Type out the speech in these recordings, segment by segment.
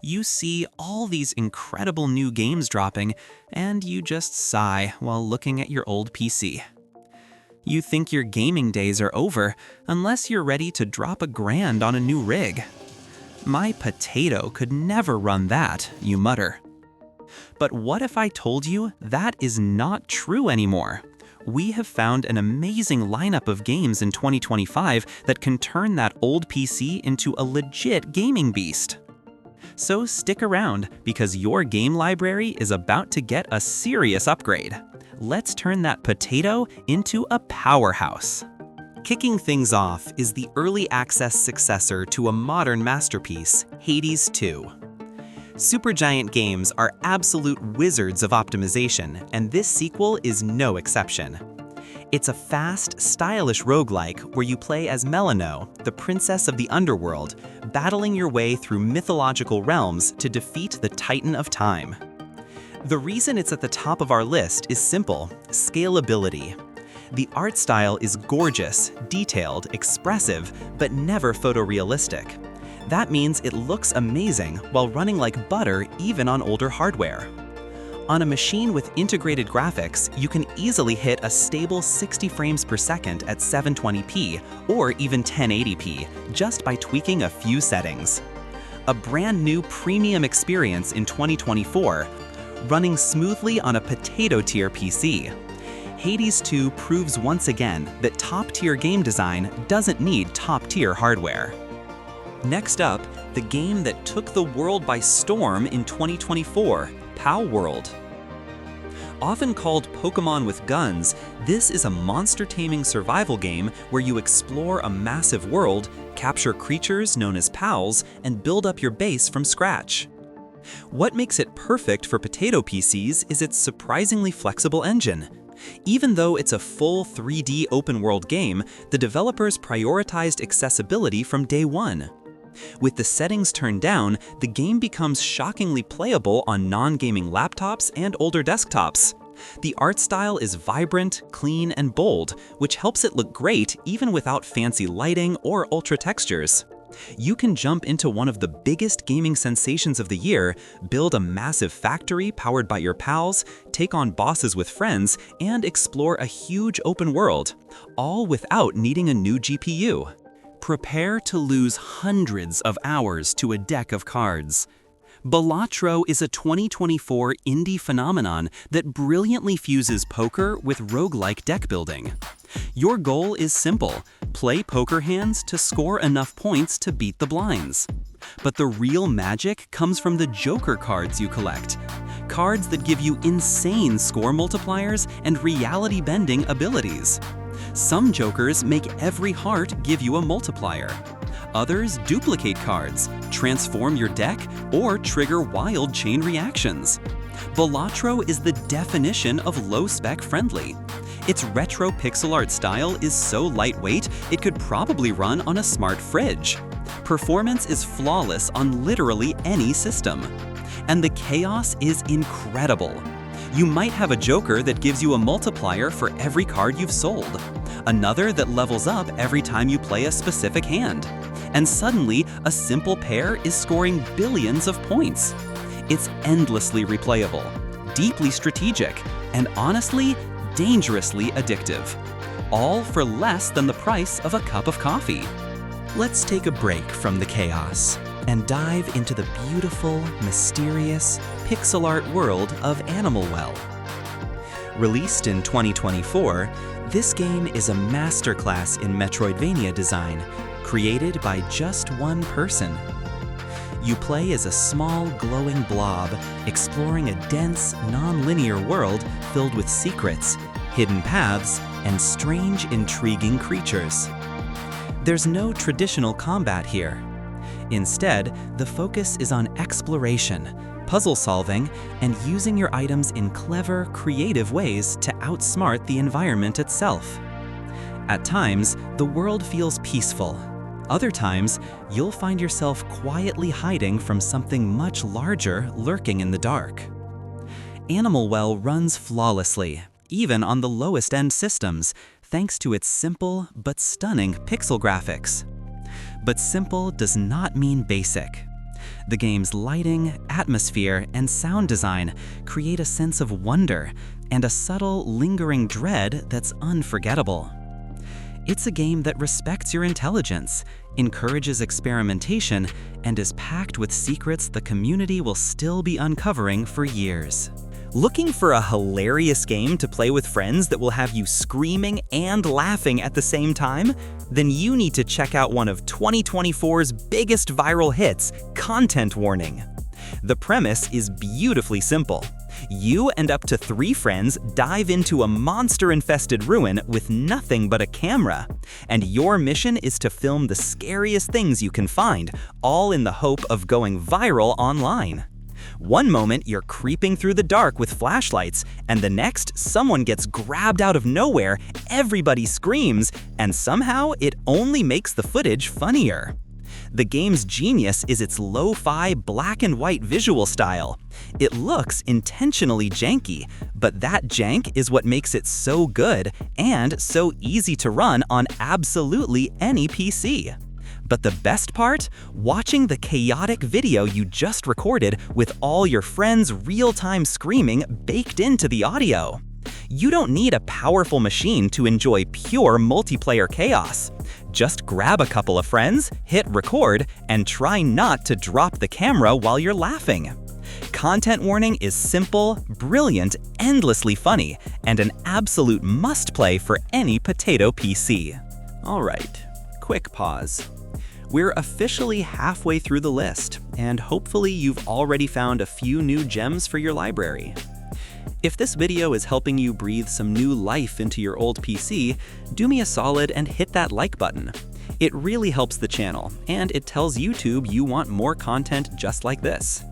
You see all these incredible new games dropping, and you just sigh while looking at your old PC. You think your gaming days are over unless you're ready to drop $1,000 on a new rig. My potato could never run that, you mutter. But what if I told you that is not true anymore? We have found an amazing lineup of games in 2025 that can turn that old PC into a legit gaming beast. So stick around, because your game library is about to get a serious upgrade. Let's turn that potato into a powerhouse. Kicking things off is the early access successor to a modern masterpiece, Hades 2. Supergiant Games are absolute wizards of optimization, and this sequel is no exception. It's a fast, stylish roguelike where you play as Melano, the princess of the underworld, battling your way through mythological realms to defeat the Titan of Time. The reason it's at the top of our list is simple: scalability. The art style is gorgeous, detailed, expressive, but never photorealistic. That means it looks amazing while running like butter even on older hardware. On a machine with integrated graphics, you can easily hit a stable 60 frames per second at 720p or even 1080p just by tweaking a few settings. A brand new premium experience in 2024, running smoothly on a potato-tier PC. Hades 2 proves once again that top-tier game design doesn't need top-tier hardware. Next up, the game that took the world by storm in 2024, Palworld. Often called Pokémon with guns, this is a monster-taming survival game where you explore a massive world, capture creatures known as pals, and build up your base from scratch. What makes it perfect for potato PCs is its surprisingly flexible engine. Even though it's a full 3D open-world game, the developers prioritized accessibility from day one. With the settings turned down, the game becomes shockingly playable on non-gaming laptops and older desktops. The art style is vibrant, clean, and bold, which helps it look great even without fancy lighting or ultra textures. You can jump into one of the biggest gaming sensations of the year, build a massive factory powered by your pals, take on bosses with friends, and explore a huge open world, all without needing a new GPU. Prepare to lose hundreds of hours to a deck of cards. Balatro is a 2024 indie phenomenon that brilliantly fuses poker with roguelike deck building. Your goal is simple: play poker hands to score enough points to beat the blinds. But the real magic comes from the Joker cards you collect. Cards that give you insane score multipliers and reality-bending abilities. Some Jokers make every heart give you a multiplier. Others duplicate cards, transform your deck, or trigger wild chain reactions. Balatro is the definition of low-spec friendly. Its retro pixel art style is so lightweight, it could probably run on a smart fridge. Performance is flawless on literally any system. And the chaos is incredible. You might have a Joker that gives you a multiplier for every card you've sold, another that levels up every time you play a specific hand, and suddenly a simple pair is scoring billions of points. It's endlessly replayable, deeply strategic, and honestly, dangerously addictive. All for less than the price of a cup of coffee. Let's take a break from the chaos and dive into the beautiful, mysterious, pixel art world of Animal Well. Released in 2024, this game is a masterclass in Metroidvania design, created by just one person. You play as a small, glowing blob, exploring a dense, non-linear world filled with secrets, hidden paths, and strange, intriguing creatures. There's no traditional combat here. Instead, the focus is on exploration, puzzle solving, and using your items in clever, creative ways to outsmart the environment itself. At times, the world feels peaceful. Other times, you'll find yourself quietly hiding from something much larger lurking in the dark. Animal Well runs flawlessly, even on the lowest-end systems, thanks to its simple but stunning pixel graphics. But simple does not mean basic. The game's lighting, atmosphere, and sound design create a sense of wonder and a subtle, lingering dread that's unforgettable. It's a game that respects your intelligence, encourages experimentation, and is packed with secrets the community will still be uncovering for years. Looking for a hilarious game to play with friends that will have you screaming and laughing at the same time? Then you need to check out one of 2024's biggest viral hits, Content Warning. The premise is beautifully simple. You and up to 3 friends dive into a monster-infested ruin with nothing but a camera, and your mission is to film the scariest things you can find, all in the hope of going viral online. One moment you're creeping through the dark with flashlights, and the next someone gets grabbed out of nowhere, everybody screams, and somehow it only makes the footage funnier. The game's genius is its lo-fi black and white visual style. It looks intentionally janky, but that jank is what makes it so good and so easy to run on absolutely any PC. But the best part? Watching the chaotic video you just recorded with all your friends' real-time screaming baked into the audio. You don't need a powerful machine to enjoy pure multiplayer chaos. Just grab a couple of friends, hit record, and try not to drop the camera while you're laughing. Content Warning is simple, brilliant, endlessly funny, and an absolute must-play for any potato PC. Alright, quick pause. We're officially halfway through the list, and hopefully you've already found a few new gems for your library. If this video is helping you breathe some new life into your old PC, do me a solid and hit that like button. It really helps the channel, and it tells YouTube you want more content just like this.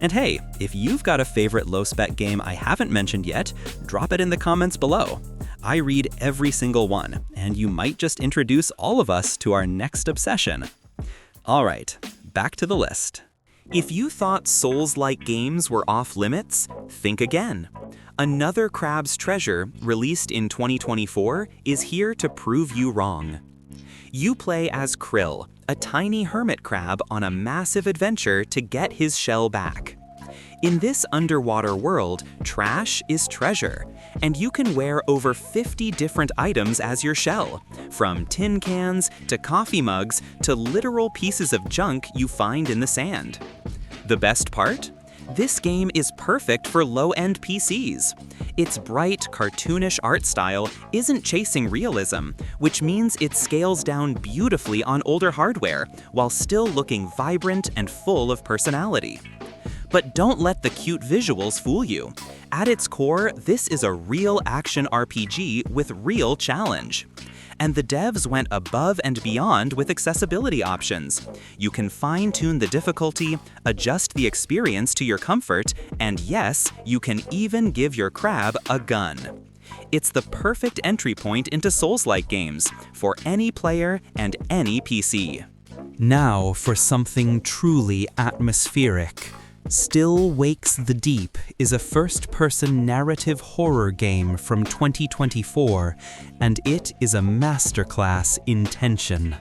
And hey, if you've got a favorite low-spec game I haven't mentioned yet, drop it in the comments below. I read every single one, and you might just introduce all of us to our next obsession. Alright, back to the list. If you thought Souls-like games were off-limits, think again. Another Crab's Treasure, released in 2024, is here to prove you wrong. You play as Krill, a tiny hermit crab on a massive adventure to get his shell back. In this underwater world, trash is treasure, and you can wear over 50 different items as your shell, from tin cans to coffee mugs to literal pieces of junk you find in the sand. The best part? This game is perfect for low-end PCs. Its bright, cartoonish art style isn't chasing realism, which means it scales down beautifully on older hardware while still looking vibrant and full of personality. But don't let the cute visuals fool you. At its core, this is a real action RPG with real challenge. And the devs went above and beyond with accessibility options. You can fine-tune the difficulty, adjust the experience to your comfort, and yes, you can even give your crab a gun. It's the perfect entry point into Souls-like games for any player and any PC. Now for something truly atmospheric. Still Wakes the Deep is a first-person narrative horror game from 2024, and it is a masterclass in tension.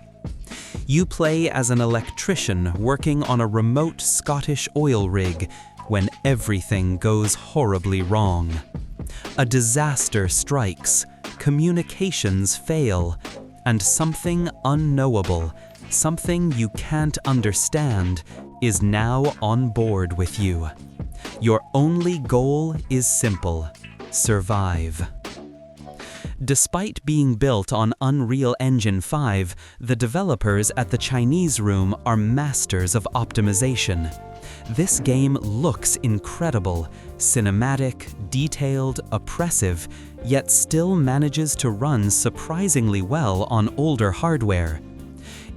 You play as an electrician working on a remote Scottish oil rig when everything goes horribly wrong. A disaster strikes, communications fail, and something unknowable, something you can't understand, is now on board with you. Your only goal is simple: survive. Despite being built on Unreal Engine 5, the developers at the Chinese Room are masters of optimization. This game looks incredible, cinematic, detailed, oppressive, yet still manages to run surprisingly well on older hardware.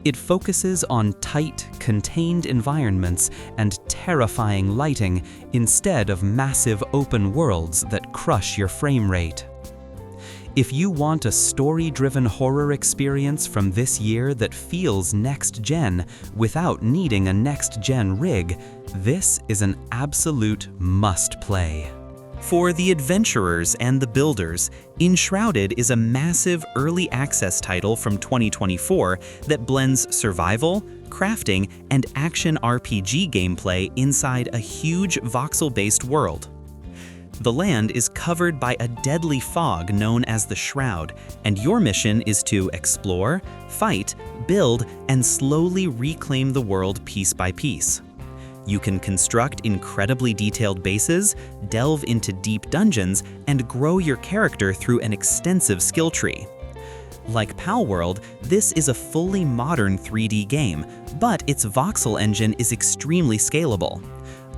It focuses on tight, contained environments and terrifying lighting instead of massive open worlds that crush your frame rate. If you want a story-driven horror experience from this year that feels next-gen without needing a next-gen rig, this is an absolute must-play. For the adventurers and the builders, Enshrouded is a massive early access title from 2024 that blends survival, crafting, and action RPG gameplay inside a huge voxel-based world. The land is covered by a deadly fog known as the Shroud, and your mission is to explore, fight, build, and slowly reclaim the world piece by piece. You can construct incredibly detailed bases, delve into deep dungeons, and grow your character through an extensive skill tree. Like Palworld, this is a fully modern 3D game, but its voxel engine is extremely scalable.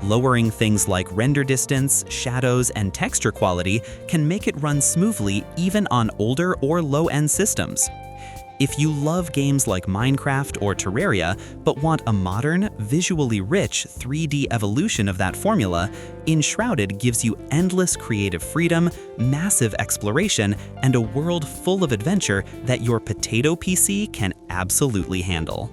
Lowering things like render distance, shadows, and texture quality can make it run smoothly even on older or low-end systems. If you love games like Minecraft or Terraria, but want a modern, visually rich 3D evolution of that formula, Enshrouded gives you endless creative freedom, massive exploration, and a world full of adventure that your potato PC can absolutely handle.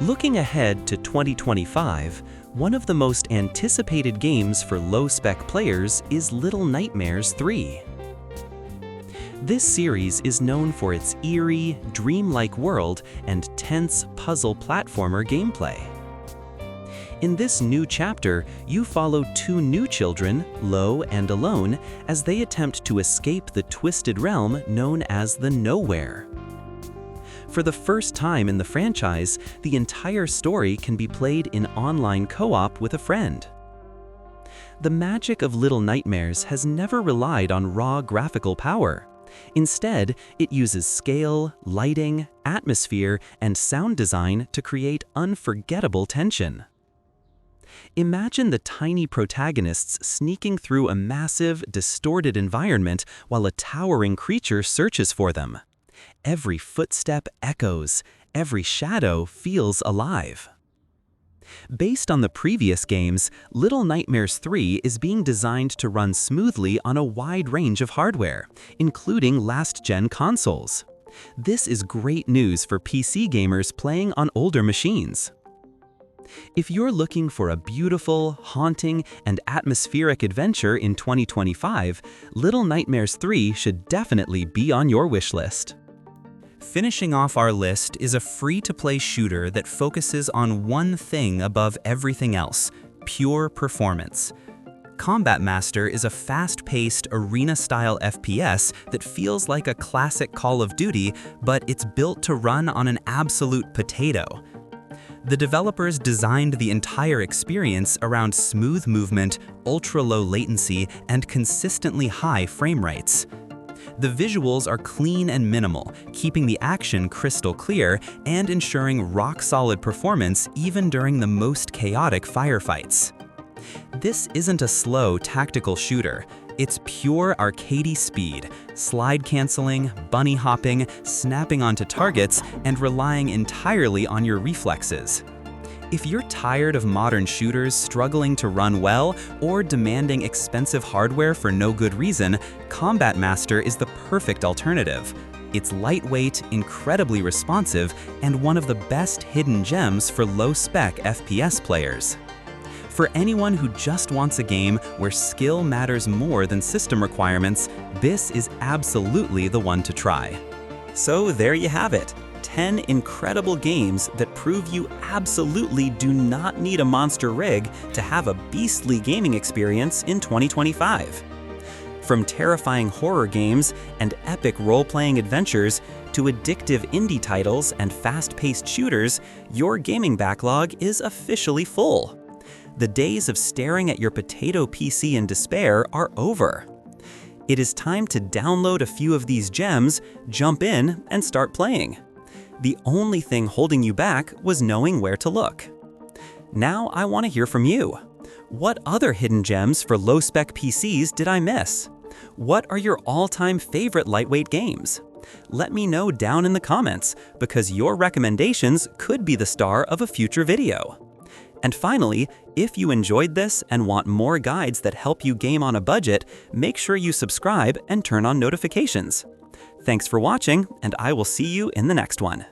Looking ahead to 2025, one of the most anticipated games for low-spec players is Little Nightmares 3. This series is known for its eerie, dreamlike world and tense puzzle platformer gameplay. In this new chapter, you follow two new children, Lo and Alone, as they attempt to escape the twisted realm known as the Nowhere. For the first time in the franchise, the entire story can be played in online co-op with a friend. The magic of Little Nightmares has never relied on raw graphical power. Instead, it uses scale, lighting, atmosphere, and sound design to create unforgettable tension. Imagine the tiny protagonists sneaking through a massive, distorted environment while a towering creature searches for them. Every footstep echoes, every shadow feels alive. Based on the previous games, Little Nightmares 3 is being designed to run smoothly on a wide range of hardware, including last-gen consoles. This is great news for PC gamers playing on older machines. If you're looking for a beautiful, haunting, and atmospheric adventure in 2025, Little Nightmares 3 should definitely be on your wish list. Finishing off our list is a free-to-play shooter that focuses on one thing above everything else: pure performance. Combat Master is a fast-paced, arena-style FPS that feels like a classic Call of Duty, but it's built to run on an absolute potato. The developers designed the entire experience around smooth movement, ultra-low latency, and consistently high frame rates. The visuals are clean and minimal, keeping the action crystal clear and ensuring rock-solid performance even during the most chaotic firefights. This isn't a slow, tactical shooter. It's pure arcadey speed, slide canceling, bunny hopping, snapping onto targets, and relying entirely on your reflexes. If you're tired of modern shooters struggling to run well or demanding expensive hardware for no good reason, Combat Master is the perfect alternative. It's lightweight, incredibly responsive, and one of the best hidden gems for low-spec FPS players. For anyone who just wants a game where skill matters more than system requirements, this is absolutely the one to try. So there you have it. 10 incredible games that prove you absolutely do not need a monster rig to have a beastly gaming experience in 2025. From terrifying horror games and epic role-playing adventures to addictive indie titles and fast-paced shooters, your gaming backlog is officially full. The days of staring at your potato PC in despair are over. It is time to download a few of these gems, jump in, and start playing. The only thing holding you back was knowing where to look. Now I want to hear from you. What other hidden gems for low-spec PCs did I miss? What are your all-time favorite lightweight games? Let me know down in the comments, because your recommendations could be the star of a future video. And finally, if you enjoyed this and want more guides that help you game on a budget, make sure you subscribe and turn on notifications. Thanks for watching, and I will see you in the next one.